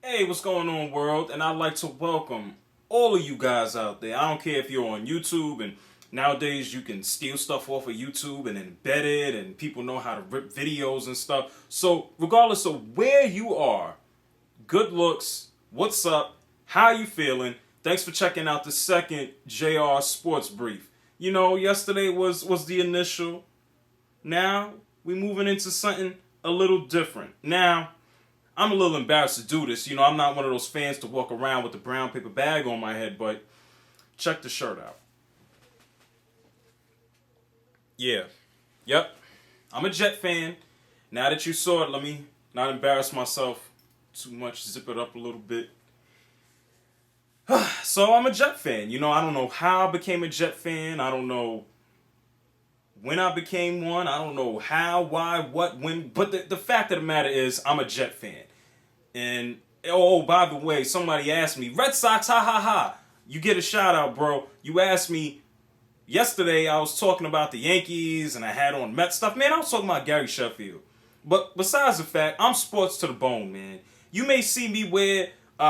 Hey, what's going on, world? And I'd like to welcome all of you guys out there. I don't care if you're on YouTube, and nowadays you can steal stuff off of YouTube and embed it, and people know how to rip videos and stuff. So, regardless of where you are, good looks, what's up, how you feeling? Thanks for checking out the second JR Sports Brief. Yesterday was the initial. Now we moving into something a little different. Now, I'm a little embarrassed to do this. I'm not one of those fans to walk around with the brown paper bag on my head, but check the shirt out. Yeah. Yep. I'm a Jet fan. Now that you saw it, let me not embarrass myself too much. Zip it up a little bit. So I'm a Jet fan. I don't know how I became a Jet fan. I don't know when I became one. I don't know how, why, what, when. But the fact of the matter is, I'm a Jet fan. And, oh, by the way, somebody asked me, Red Sox, ha ha ha. You get a shout out, bro. You asked me yesterday, I was talking about the Yankees and I had on Met stuff. Man, I was talking about Gary Sheffield. But besides the fact, I'm sports to the bone, man. You may see me wear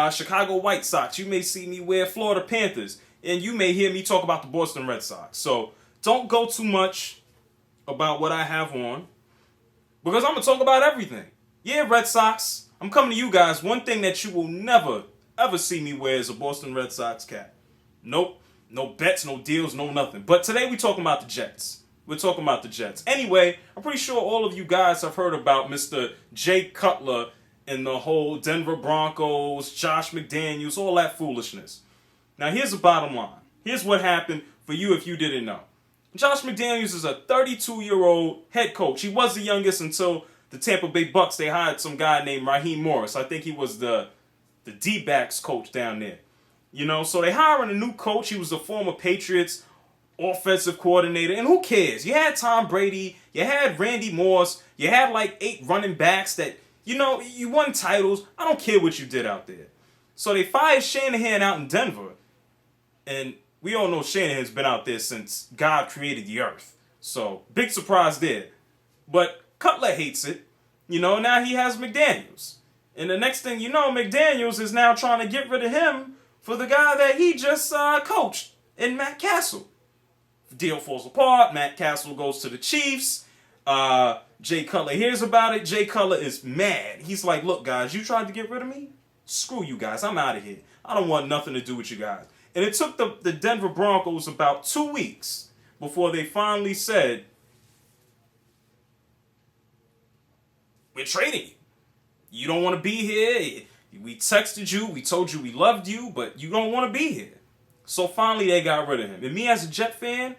Chicago White Sox. You may see me wear Florida Panthers. And you may hear me talk about the Boston Red Sox. So don't go too much about what I have on, because I'm going to talk about everything. Yeah, Red Sox, I'm coming to you guys. One thing that you will never, ever see me wear is a Boston Red Sox cap. Nope. No bets, no deals, no nothing. But today we're talking about the Jets. We're talking about the Jets. Anyway, I'm pretty sure all of you guys have heard about Mr. Jay Cutler and the whole Denver Broncos, Josh McDaniels, all that foolishness. Now, here's the bottom line. Here's what happened for you if you didn't know. Josh McDaniels is a 32-year-old head coach. He was the youngest until the Tampa Bay Bucks. They hired some guy named Raheem Morris. I think he was the D-backs coach down there. So they hiring a new coach. He was a former Patriots offensive coordinator. And who cares? You had Tom Brady. You had Randy Moss. You had like 8 running backs that, you won titles. I don't care what you did out there. So they fired Shanahan out in Denver. And we all know Shanahan's been out there since God created the earth. So, big surprise there. But Cutler hates it. Now he has McDaniels. And the next thing you know, McDaniels is now trying to get rid of him for the guy that he just coached in Matt Castle. Deal falls apart. Matt Castle goes to the Chiefs. Jay Cutler hears about it. Jay Cutler is mad. He's like, look, guys, you tried to get rid of me? Screw you guys. I'm out of here. I don't want nothing to do with you guys. And it took the Denver Broncos about 2 weeks before they finally said, we're trading you. You don't want to be here. We texted you. We told you we loved you, but you don't want to be here. So finally they got rid of him. And me as a Jet fan,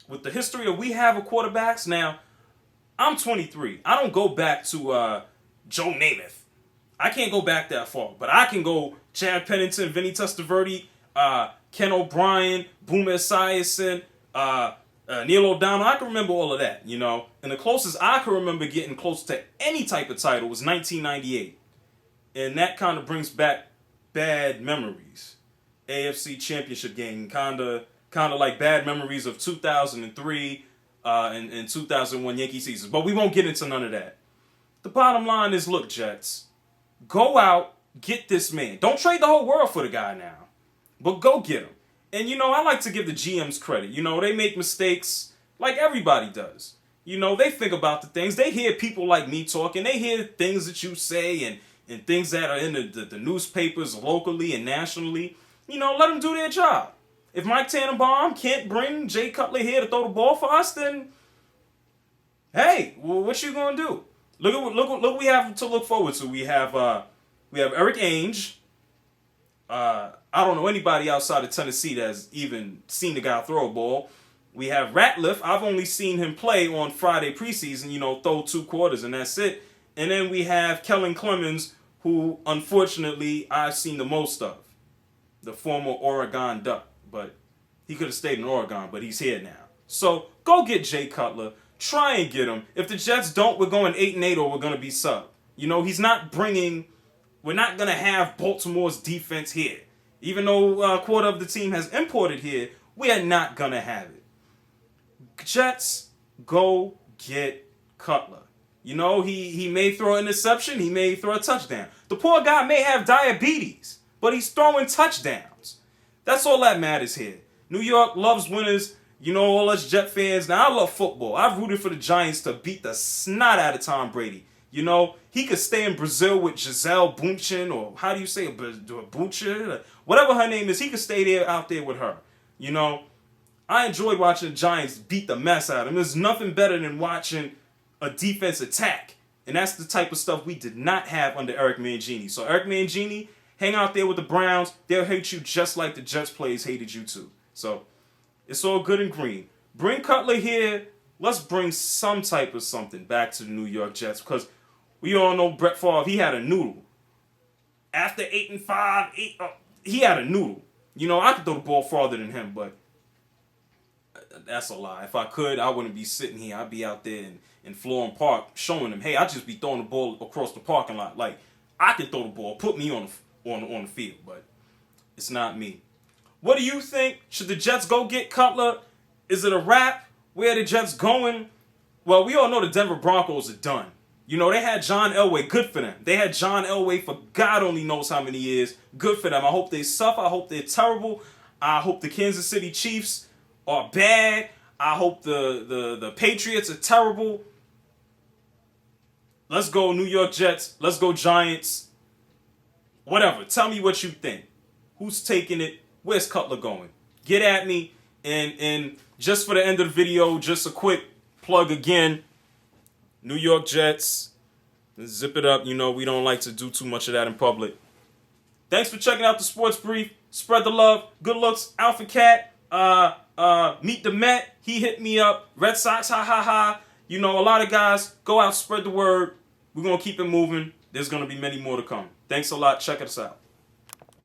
with the history of we have a quarterbacks, now, I'm 23. I don't go back to Joe Namath. I can't go back that far. But I can go Chad Pennington, Vinny Testaverde, Ken O'Brien, Boomer Esiason, Neil O'Donnell. I can remember all of that, And the closest I can remember getting close to any type of title was 1998. And that kind of brings back bad memories. AFC Championship game, kind of like bad memories of 2003 and 2001 Yankee seasons. But we won't get into none of that. The bottom line is, look, Jets, go out, get this man. Don't trade the whole world for the guy now. But go get him. And, I like to give the GMs credit. They make mistakes like everybody does. They think about the things. They hear people like me talking. They hear things that you say and things that are in the newspapers locally and nationally. Let them do their job. If Mike Tannenbaum can't bring Jay Cutler here to throw the ball for us, then, hey, what you going to do? Look what we have to look forward to. We have Eric Ainge. I don't know anybody outside of Tennessee that's even seen the guy throw a ball. We have Ratliff. I've only seen him play on Friday preseason, throw 2 quarters and that's it. And then we have Kellen Clemens, who unfortunately I've seen the most of. The former Oregon Duck. But he could have stayed in Oregon, but he's here now. So go get Jay Cutler. Try and get him. If the Jets don't, we're going 8-8 or we're going to be sub. He's not bringing... We're not going to have Baltimore's defense here. Even though a quarter of the team has imported here, we are not going to have it. Jets, go get Cutler. You know, he may throw an interception, he may throw a touchdown. The poor guy may have diabetes, but he's throwing touchdowns. That's all that matters here. New York loves winners. You know, all us Jet fans. Now, I love football. I've rooted for the Giants to beat the snot out of Tom Brady. You know, he could stay in Brazil with Gisele Bündchen, or how do you say it, Bündchen? Whatever her name is, he could stay there out there with her. You know, I enjoyed watching the Giants beat the mess out of him. There's nothing better than watching a defense attack. And that's the type of stuff we did not have under Eric Mangini. So Eric Mangini, hang out there with the Browns. They'll hate you just like the Jets players hated you too. So it's all good and green. Bring Cutler here. Let's bring some type of something back to the New York Jets, because we all know Brett Favre, he had a noodle. After 8-5, he had a noodle. You know, I could throw the ball farther than him, but that's a lie. If I could, I wouldn't be sitting here. I'd be out there in Florham Park showing them, hey, I just be throwing the ball across the parking lot. Like, I can throw the ball. Put me on the field, but it's not me. What do you think? Should the Jets go get Cutler? Is it a wrap? Where are the Jets going? Well, we all know the Denver Broncos are done. You know, they had John Elway. Good for them. They had John Elway for God only knows how many years. Good for them. I hope they suffer. I hope they're terrible. I hope the Kansas City Chiefs are bad. I hope the Patriots are terrible. Let's go New York Jets. Let's go Giants. Whatever. Tell me what you think. Who's taking it? Where's Cutler going? Get at me. And just for the end of the video, just a quick plug again. New York Jets. Zip it up. You know, we don't like to do too much of that in public. Thanks for checking out the Sports Brief. Spread the love. Good looks. Alpha Cat. Meet the Met. He hit me up. Red Sox. Ha ha ha. You know, a lot of guys. Go out. Spread the word. We're going to keep it moving. There's going to be many more to come. Thanks a lot. Check us out.